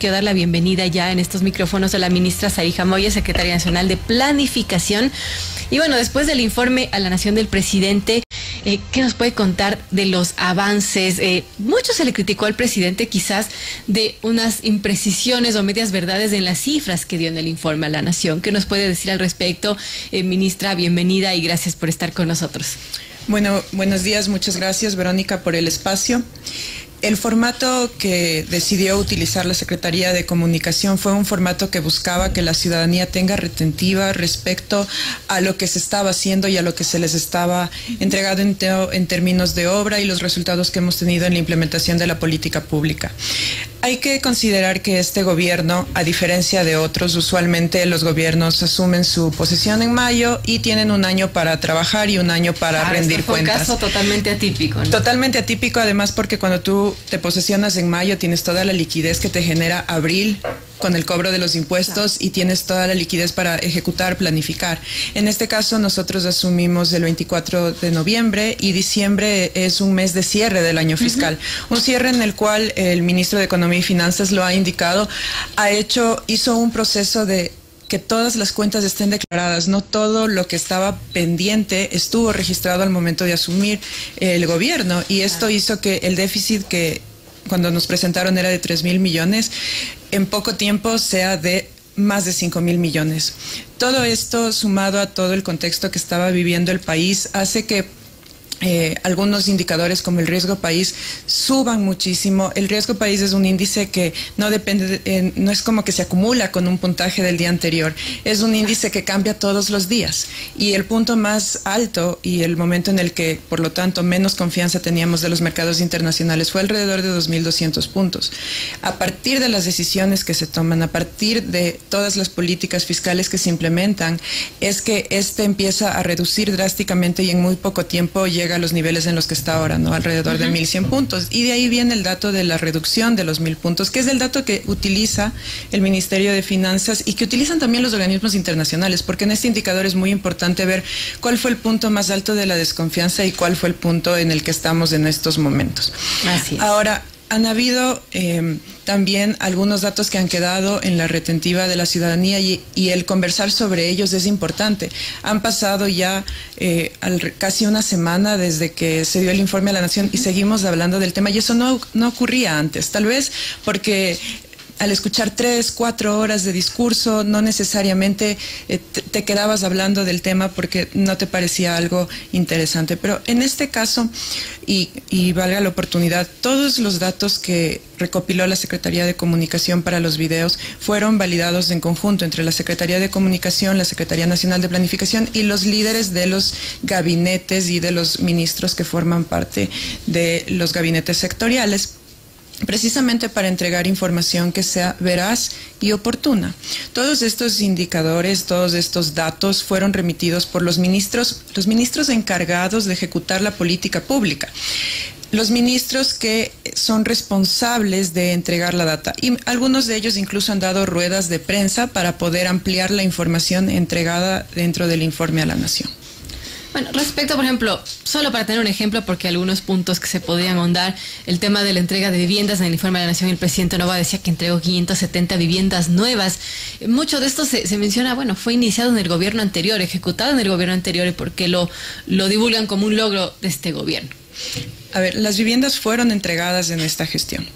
Quiero dar la bienvenida ya en estos micrófonos a la ministra Zarija Moya, secretaria nacional de Planificación. Y bueno, después del informe a la Nación del presidente, ¿qué nos puede contar de los avances? Mucho se le criticó al presidente quizás de unas imprecisiones o medias verdades en las cifras que dio en el informe a la Nación. ¿Qué nos puede decir al respecto? Ministra, bienvenida y gracias por estar con nosotros. Bueno, buenos días, muchas gracias, Verónica, por el espacio. El formato que decidió utilizar la Secretaría de Comunicación fue un formato que buscaba que la ciudadanía tenga retentiva respecto a lo que se estaba haciendo y a lo que se les estaba entregando en términos de obra y los resultados que hemos tenido en la implementación de la política pública. Hay que considerar que este gobierno, a diferencia de otros, usualmente los gobiernos asumen su posesión en mayo y tienen un año para trabajar y un año para rendir cuentas. Es un caso totalmente atípico, ¿no? Totalmente atípico, además, porque cuando tú te posesionas en mayo tienes toda la liquidez que te genera abril con el cobro de los impuestos y tienes toda la liquidez para ejecutar, planificar. En este caso nosotros asumimos el 24 de noviembre y diciembre es un mes de cierre del año fiscal. Un cierre en el cual el ministro de Economía y Finanzas lo ha indicado, hizo un proceso de que todas las cuentas estén declaradas, no todo lo que estaba pendiente estuvo registrado al momento de asumir el gobierno, y esto hizo que el déficit que cuando nos presentaron era de 3.000 millones, en poco tiempo sea de más de 5.000 millones. Todo esto, sumado a todo el contexto que estaba viviendo el país, hace que algunos indicadores como el riesgo país suban muchísimo. El riesgo país es un índice que no depende, no es como que se acumula con un puntaje del día anterior, es un índice que cambia todos los días, y el punto más alto y el momento en el que por lo tanto menos confianza teníamos de los mercados internacionales fue alrededor de 2.200 puntos. A partir de las decisiones que se toman, a partir de todas las políticas fiscales que se implementan, es que empieza a reducir drásticamente y en muy poco tiempo llega a los niveles en los que está ahora, ¿no? Alrededor de 1.100 puntos. Y de ahí viene el dato de la reducción de los 1.000 puntos, que es el dato que utiliza el Ministerio de Finanzas y que utilizan también los organismos internacionales, porque en este indicador es muy importante ver cuál fue el punto más alto de la desconfianza y cuál fue el punto en el que estamos en estos momentos. Así es. Ahora, han habido también algunos datos que han quedado en la retentiva de la ciudadanía y el conversar sobre ellos es importante. Han pasado ya casi una semana desde que se dio el informe a la Nación y seguimos hablando del tema, y eso no ocurría antes, tal vez porque al escuchar 3, 4 horas de discurso, no necesariamente te quedabas hablando del tema porque no te parecía algo interesante. Pero en este caso, y valga la oportunidad, todos los datos que recopiló la Secretaría de Comunicación para los videos fueron validados en conjunto entre la Secretaría de Comunicación, la Secretaría Nacional de Planificación y los líderes de los gabinetes y de los ministros que forman parte de los gabinetes sectoriales, precisamente para entregar información que sea veraz y oportuna. Todos estos indicadores, todos estos datos fueron remitidos por los ministros encargados de ejecutar la política pública. Los ministros que son responsables de entregar la data, y algunos de ellos incluso han dado ruedas de prensa para poder ampliar la información entregada dentro del informe a la Nación. Bueno, respecto, por ejemplo, solo para tener un ejemplo, porque algunos puntos que se podrían ahondar, el tema de la entrega de viviendas. En el informe de la Nación, el presidente Noboa decía que entregó 570 viviendas nuevas. Mucho de esto se menciona, bueno, fue iniciado en el gobierno anterior, ejecutado en el gobierno anterior, y porque lo divulgan como un logro de este gobierno. A ver, las viviendas fueron entregadas en esta gestión.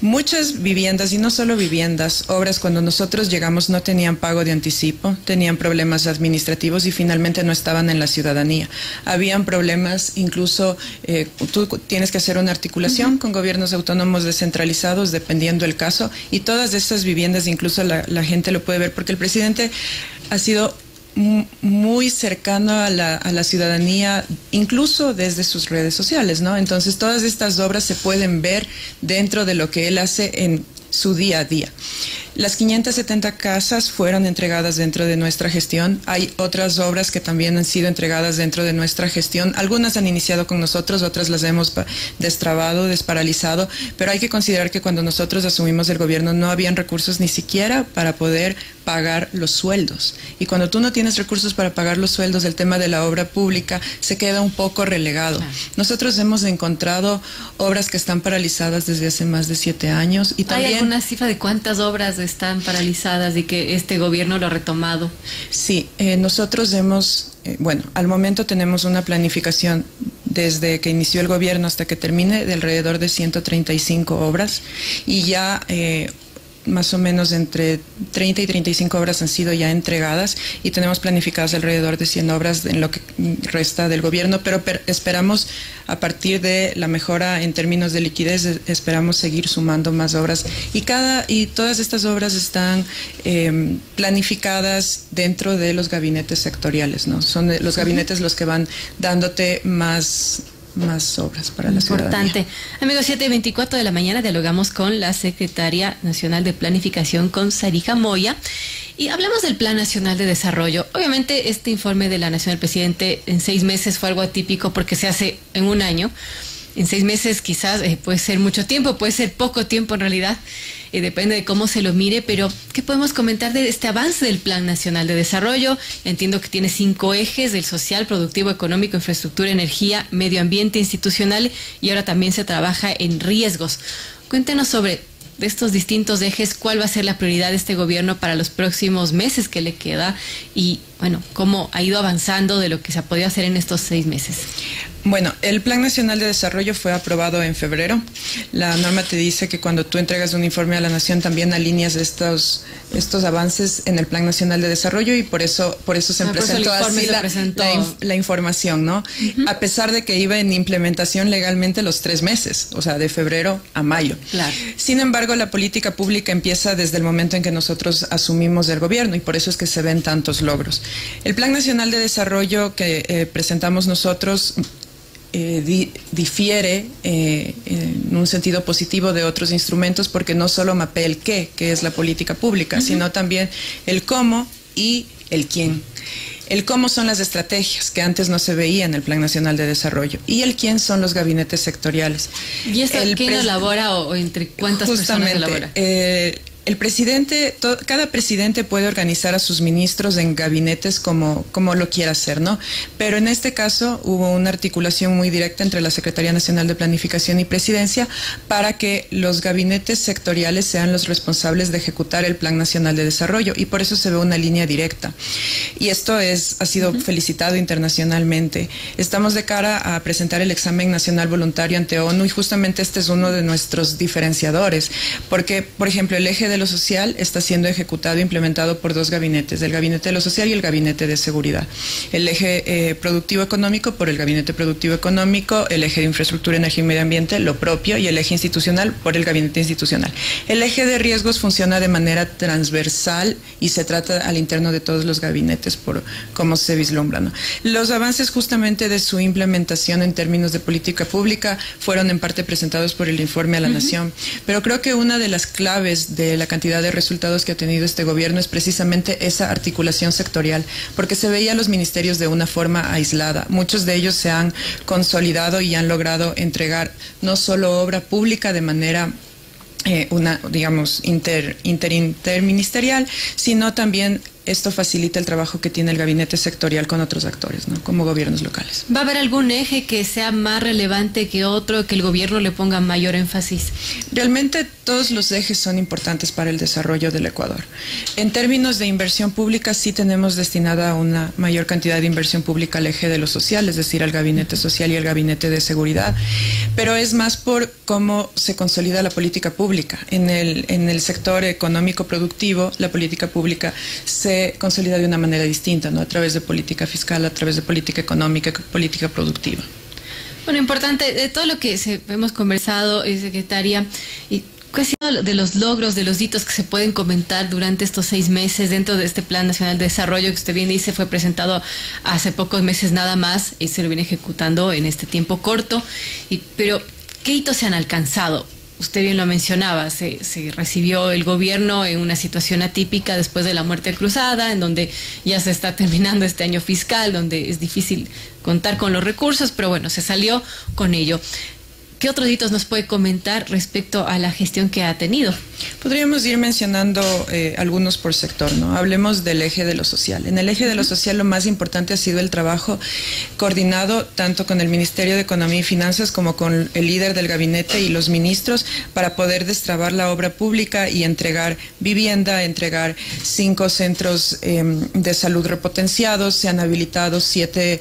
Muchas viviendas, y no solo viviendas, obras, cuando nosotros llegamos no tenían pago de anticipo, tenían problemas administrativos y finalmente no estaban en la ciudadanía. Habían problemas, incluso tú tienes que hacer una articulación con gobiernos autónomos descentralizados, dependiendo el caso, y todas estas viviendas, incluso la gente lo puede ver, porque el presidente ha sido muy cercano a la ciudadanía, incluso desde sus redes sociales, ¿no? Entonces todas estas obras se pueden ver dentro de lo que él hace en su día a día. Las 570 casas fueron entregadas dentro de nuestra gestión. Hay otras obras que también han sido entregadas dentro de nuestra gestión. Algunas han iniciado con nosotros, otras las hemos destrabado, desparalizado, pero hay que considerar que cuando nosotros asumimos el gobierno no habían recursos ni siquiera para poder pagar los sueldos. Y cuando tú no tienes recursos para pagar los sueldos, el tema de la obra pública se queda un poco relegado. Nosotros hemos encontrado obras que están paralizadas desde hace más de 7 años. Y también, ¿hay alguna cifra de cuántas obras están paralizadas y que este gobierno lo ha retomado? Sí, nosotros hemos, bueno, al momento tenemos una planificación desde que inició el gobierno hasta que termine de alrededor de 135 obras y ya más o menos entre 30 y 35 obras han sido ya entregadas y tenemos planificadas alrededor de 100 obras en lo que resta del gobierno, pero esperamos a partir de la mejora en términos de liquidez, esperamos seguir sumando más obras y todas estas obras están planificadas dentro de los gabinetes sectoriales, ¿no? Son los gabinetes los que van dándote más obras para la ciudadanía. Importante. Amigos, 7:24 de la mañana dialogamos con la Secretaria Nacional de Planificación, con Sarija Moya, y hablamos del Plan Nacional de Desarrollo. Obviamente este informe de la Nación del Presidente en 6 meses fue algo atípico porque se hace en un año. En 6 meses quizás puede ser mucho tiempo, puede ser poco tiempo en realidad. Depende de cómo se lo mire, pero ¿qué podemos comentar de este avance del Plan Nacional de Desarrollo? Entiendo que tiene 5 ejes: el social, productivo, económico, infraestructura, energía, medio ambiente, institucional, y ahora también se trabaja en riesgos. Cuéntenos sobre de estos distintos ejes, cuál va a ser la prioridad de este gobierno para los próximos meses que le queda y, bueno, cómo ha ido avanzando de lo que se ha podido hacer en estos 6 meses. Bueno, el Plan Nacional de Desarrollo fue aprobado en febrero. La norma te dice que cuando tú entregas un informe a la Nación también alineas estos avances en el Plan Nacional de Desarrollo y por eso se presentó así la información, ¿no? Uh-huh. A pesar de que iba en implementación legalmente los 3 meses, o sea, de febrero a mayo. Claro. Sin embargo, la política pública empieza desde el momento en que nosotros asumimos el gobierno y por eso es que se ven tantos logros. El Plan Nacional de Desarrollo que presentamos nosotros difiere en un sentido positivo de otros instrumentos porque no solo mapea el qué, que es la política pública, uh-huh, sino también el cómo y el quién. El cómo son las estrategias que antes no se veía en el Plan Nacional de Desarrollo y el quién son los gabinetes sectoriales. ¿Y esto quién elabora o entre cuántas personas elabora? El presidente, cada presidente puede organizar a sus ministros en gabinetes como lo quiera hacer, ¿no? Pero en este caso hubo una articulación muy directa entre la Secretaría Nacional de Planificación y Presidencia para que los gabinetes sectoriales sean los responsables de ejecutar el Plan Nacional de Desarrollo y por eso se ve una línea directa. Y esto ha sido felicitado internacionalmente. Estamos de cara a presentar el examen nacional voluntario ante ONU y justamente este es uno de nuestros diferenciadores, porque, por ejemplo, el eje de lo social está siendo ejecutado e implementado por 2 gabinetes, el Gabinete de lo Social y el Gabinete de Seguridad. El eje productivo económico por el Gabinete Productivo Económico, el eje de infraestructura, energía y medio ambiente, lo propio, y el eje institucional por el Gabinete Institucional. El eje de riesgos funciona de manera transversal y se trata al interno de todos los gabinetes por cómo se vislumbra, ¿no? Los avances justamente de su implementación en términos de política pública fueron en parte presentados por el informe a la Nación, pero creo que una de las claves de la cantidad de resultados que ha tenido este gobierno es precisamente esa articulación sectorial, porque se veía a los ministerios de una forma aislada. Muchos de ellos se han consolidado y han logrado entregar no solo obra pública de manera interministerial, sino también esto facilita el trabajo que tiene el gabinete sectorial con otros actores, ¿no? Como gobiernos locales. ¿Va a haber algún eje que sea más relevante que otro, que el gobierno le ponga mayor énfasis? Realmente todos los ejes son importantes para el desarrollo del Ecuador. En términos de inversión pública, sí tenemos destinada una mayor cantidad de inversión pública al eje de lo social, es decir, al gabinete social y al gabinete de seguridad, pero es más por cómo se consolida la política pública. En el sector económico productivo, la política pública se consolida de una manera distinta, ¿no? A través de política fiscal, a través de política económica, política productiva. Bueno, importante, de todo lo que hemos conversado, secretaria, y ¿qué ha sido de los logros, de los hitos que se pueden comentar durante estos 6 meses dentro de este Plan Nacional de Desarrollo que usted bien dice fue presentado hace pocos meses nada más y se lo viene ejecutando en este tiempo corto? Pero, ¿qué hitos se han alcanzado? usted bien lo mencionaba, se recibió el gobierno en una situación atípica después de la muerte cruzada, en donde ya se está terminando este año fiscal, donde es difícil contar con los recursos, pero bueno, se salió con ello. ¿Qué otros hitos nos puede comentar respecto a la gestión que ha tenido? Podríamos ir mencionando algunos por sector, ¿no? Hablemos del eje de lo social. En el eje de lo social lo más importante ha sido el trabajo coordinado tanto con el Ministerio de Economía y Finanzas como con el líder del gabinete y los ministros para poder destrabar la obra pública y entregar vivienda, entregar 5 centros de salud repotenciados, se han habilitado 7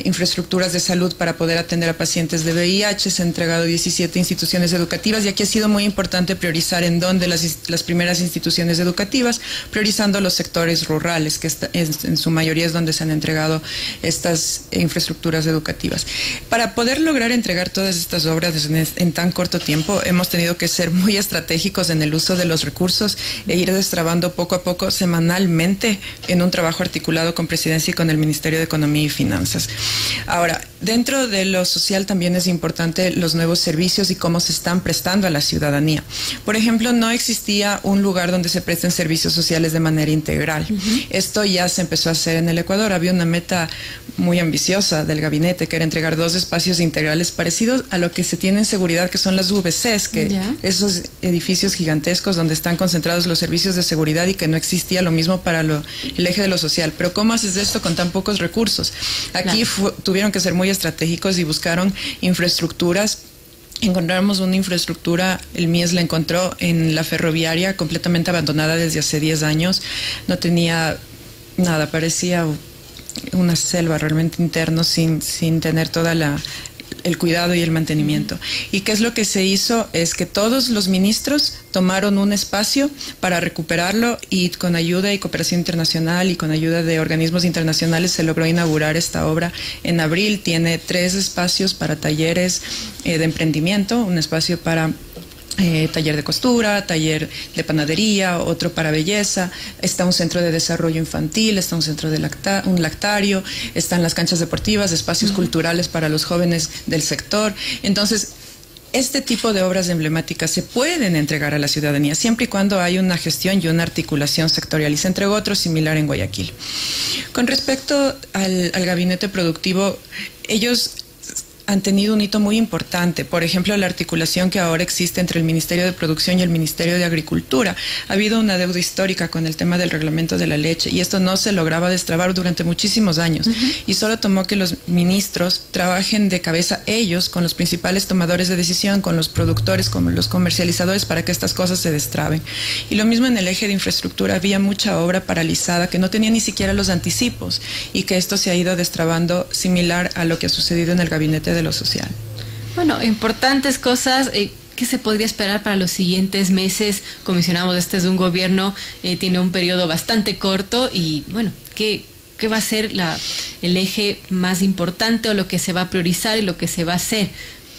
infraestructuras de salud para poder atender a pacientes de VIH, se han entregado 17 instituciones educativas y aquí ha sido muy importante priorizar en dónde las primeras instituciones educativas, priorizando los sectores rurales, que en su mayoría es donde se han entregado estas infraestructuras educativas. Para poder lograr entregar todas estas obras en tan corto tiempo, hemos tenido que ser muy estratégicos en el uso de los recursos e ir destrabando poco a poco, semanalmente, en un trabajo articulado con Presidencia y con el Ministerio de Economía y Finanzas. Ahora, dentro de lo social también es importante los nuevos servicios y cómo se están prestando a la ciudadanía. Por ejemplo, no existía un lugar donde se presten servicios sociales de manera integral. Esto ya se empezó a hacer en el Ecuador. Había una meta muy ambiciosa del gabinete, que era entregar 2 espacios integrales parecidos a lo que se tiene en seguridad, que son las VCs, que esos edificios gigantescos donde están concentrados los servicios de seguridad y que no existía lo mismo para el eje de lo social. Pero ¿cómo haces esto con tan pocos recursos? Aquí tuvieron que ser muy estratégicos y buscaron infraestructuras. Encontramos una infraestructura, el MIES la encontró en la ferroviaria, completamente abandonada desde hace 10 años. No tenía nada, parecía una selva realmente interno sin tener toda el cuidado y el mantenimiento. ¿Y qué es lo que se hizo? Es que todos los ministros tomaron un espacio para recuperarlo y con ayuda y cooperación internacional y con ayuda de organismos internacionales se logró inaugurar esta obra en abril. Tiene 3 espacios para talleres de emprendimiento, un espacio para taller de costura, taller de panadería, otro para belleza, está un centro de desarrollo infantil, está un centro de un lactario, están las canchas deportivas, espacios culturales para los jóvenes del sector. Entonces, este tipo de obras emblemáticas se pueden entregar a la ciudadanía siempre y cuando hay una gestión y una articulación sectorial, y se entregó otro similar en Guayaquil. Con respecto al gabinete productivo, ellos han tenido un hito muy importante. Por ejemplo, la articulación que ahora existe entre el Ministerio de Producción y el Ministerio de Agricultura. Ha habido una deuda histórica con el tema del reglamento de la leche y esto no se lograba destrabar durante muchísimos años. Y solo tomó que los ministros trabajen de cabeza ellos con los principales tomadores de decisión, con los productores, con los comercializadores para que estas cosas se destraben. Y lo mismo en el eje de infraestructura. Había mucha obra paralizada que no tenía ni siquiera los anticipos y que esto se ha ido destrabando similar a lo que ha sucedido en el gabinete de lo social. Bueno, importantes cosas. ¿Qué se podría esperar para los siguientes meses? Como mencionamos, este es un gobierno, tiene un periodo bastante corto y bueno, ¿qué va a ser el eje más importante o lo que se va a priorizar y lo que se va a hacer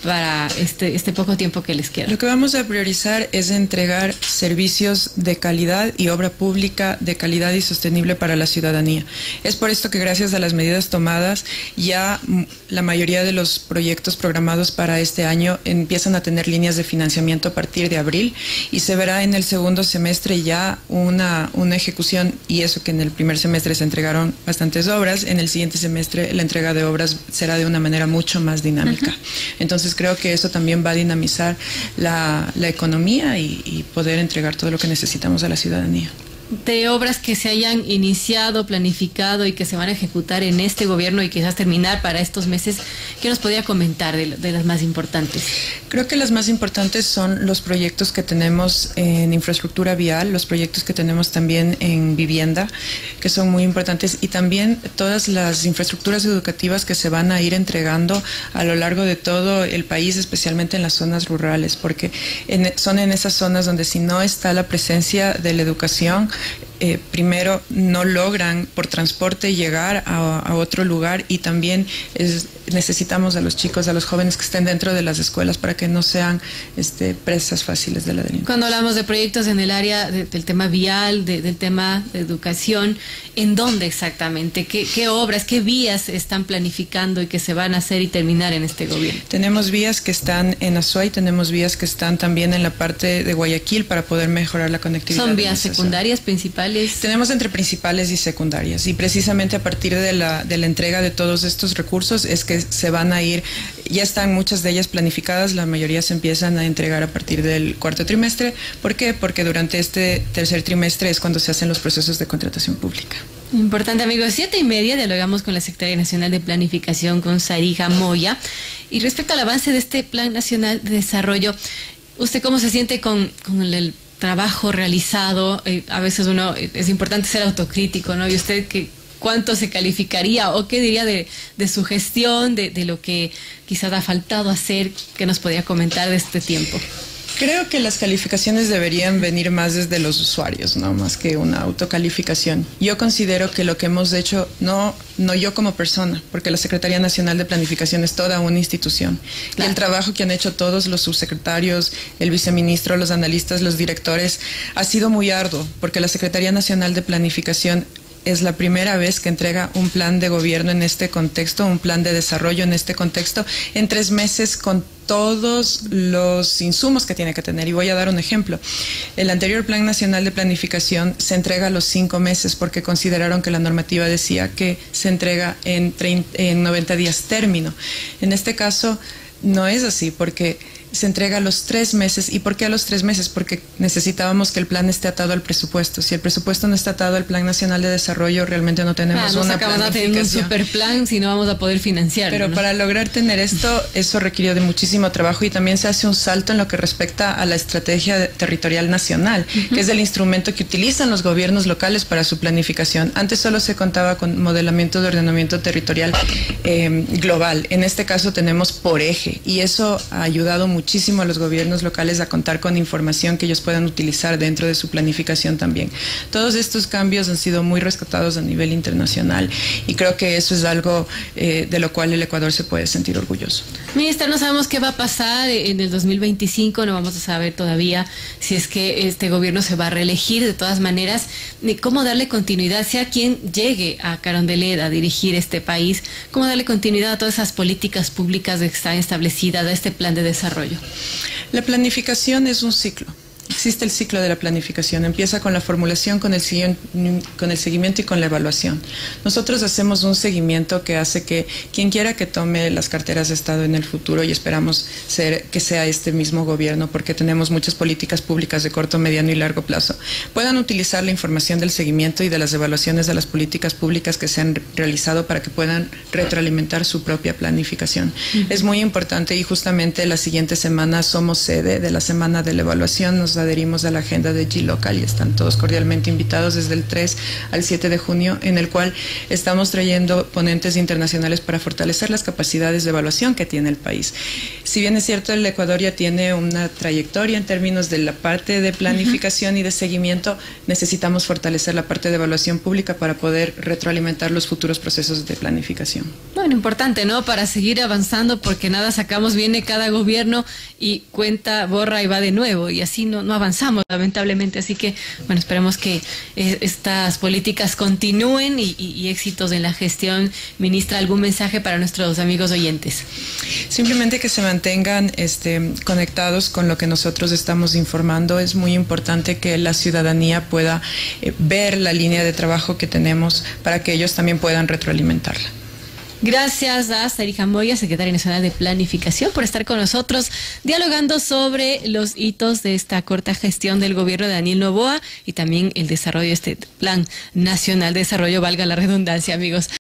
para este poco tiempo que les queda? Lo que vamos a priorizar es entregar servicios de calidad y obra pública de calidad y sostenible para la ciudadanía. Es por esto que gracias a las medidas tomadas ya la mayoría de los proyectos programados para este año empiezan a tener líneas de financiamiento a partir de abril y se verá en el segundo semestre ya una ejecución, y eso que en el primer semestre se entregaron bastantes obras, en el siguiente semestre la entrega de obras será de una manera mucho más dinámica. Entonces creo que eso también va a dinamizar la economía y poder entregar todo lo que necesitamos a la ciudadanía. De obras que se hayan iniciado, planificado y que se van a ejecutar en este gobierno y quizás terminar para estos meses, ¿qué nos podría comentar de las más importantes? Creo que las más importantes son los proyectos que tenemos en infraestructura vial, los proyectos que tenemos también en vivienda, que son muy importantes, y también todas las infraestructuras educativas que se van a ir entregando a lo largo de todo el país, especialmente en las zonas rurales, porque son en esas zonas donde si no está la presencia de la educación, primero no logran por transporte llegar a otro lugar, y también necesitamos a los chicos, a los jóvenes que estén dentro de las escuelas para que no sean presas fáciles de la delincuencia. Cuando hablamos de proyectos en el área del tema vial, del tema de educación, ¿en dónde exactamente? ¿Qué obras, qué vías están planificando y que se van a hacer y terminar en este gobierno? Tenemos vías que están en Azuay, tenemos vías que están también en la parte de Guayaquil para poder mejorar la conectividad. ¿Son vías secundarias, principales? Tenemos entre principales y secundarias, y precisamente a partir de la entrega de todos estos recursos es que se van a ir, ya están muchas de ellas planificadas, la mayoría se empiezan a entregar a partir del cuarto trimestre. ¿Por qué? Porque durante este tercer trimestre es cuando se hacen los procesos de contratación pública. Importante, amigos. 7:30 dialogamos con la Secretaria Nacional de Planificación, con Sarija Moya. Y respecto al avance de este Plan Nacional de Desarrollo, ¿usted cómo se siente con el trabajo realizado? A veces es importante ser autocrítico, ¿no? ¿Y usted cuánto se calificaría o qué diría de su gestión, de lo que quizás ha faltado hacer? ¿Qué nos podría comentar de este tiempo? Creo que las calificaciones deberían venir más desde los usuarios, no más que una autocalificación. Yo considero que lo que hemos hecho, no yo como persona, porque la Secretaría Nacional de Planificación es toda una institución. Claro. Y el trabajo que han hecho todos los subsecretarios, el viceministro, los analistas, los directores, ha sido muy arduo, porque la Secretaría Nacional de Planificación es la primera vez que entrega un plan de gobierno en este contexto, un plan de desarrollo en este contexto, en 3 meses con todos los insumos que tiene que tener. Y voy a dar un ejemplo. El anterior Plan Nacional de Planificación se entrega a los 5 meses porque consideraron que la normativa decía que se entrega en 90 días término. En este caso no es así, porque se entrega a los 3 meses. ¿Y por qué a los 3 meses? Porque necesitábamos que el plan esté atado al presupuesto. Si el presupuesto no está atado al Plan Nacional de Desarrollo, realmente no tenemos una planificación. No tener un super plan si no vamos a poder financiarlo. Pero ¿no? Para lograr tener esto, eso requirió de muchísimo trabajo, y también se hace un salto en lo que respecta a la estrategia territorial nacional, que es el instrumento que utilizan los gobiernos locales para su planificación. Antes solo se contaba con modelamiento de ordenamiento territorial global. En este caso tenemos por eje, y eso ha ayudado muchísimo a los gobiernos locales a contar con información que ellos puedan utilizar dentro de su planificación también. Todos estos cambios han sido muy rescatados a nivel internacional, y creo que eso es algo de lo cual el Ecuador se puede sentir orgulloso. Ministra, no sabemos qué va a pasar en el 2025, no vamos a saber todavía si es que este gobierno se va a reelegir. De todas maneras, ¿cómo darle continuidad? Sea quien llegue a Carondelet a dirigir este país, ¿cómo darle continuidad a todas esas políticas públicas que están establecidas, a este plan de desarrollo? La planificación es un ciclo. Existe el ciclo de la planificación. Empieza con la formulación, con el seguimiento y con la evaluación. Nosotros hacemos un seguimiento que hace que quien quiera que tome las carteras de Estado en el futuro, y esperamos que sea este mismo gobierno, porque tenemos muchas políticas públicas de corto, mediano y largo plazo, puedan utilizar la información del seguimiento y de las evaluaciones de las políticas públicas que se han realizado para que puedan retroalimentar su propia planificación. Es muy importante, y justamente la siguiente semana somos sede de la Semana de la Evaluación. Nos adherimos a la agenda de G-Local y están todos cordialmente invitados desde el 3 al 7 de junio, en el cual estamos trayendo ponentes internacionales para fortalecer las capacidades de evaluación que tiene el país. Si bien es cierto, el Ecuador ya tiene una trayectoria en términos de la parte de planificación y de seguimiento, necesitamos fortalecer la parte de evaluación pública para poder retroalimentar los futuros procesos de planificación. Bueno, importante, ¿no? Para seguir avanzando, porque nada sacamos, viene cada gobierno y cuenta, borra y va de nuevo, y así no avanzamos, lamentablemente. Así que, bueno, esperemos que estas políticas continúen y éxitos en la gestión. Ministra, ¿algún mensaje para nuestros amigos oyentes? Simplemente que se mantengan conectados con lo que nosotros estamos informando. Es muy importante que la ciudadanía pueda ver la línea de trabajo que tenemos para que ellos también puedan retroalimentarla. Gracias a Sarija Moya, Secretaria Nacional de Planificación, por estar con nosotros dialogando sobre los hitos de esta corta gestión del gobierno de Daniel Noboa y también el desarrollo de este Plan Nacional de Desarrollo, valga la redundancia, amigos.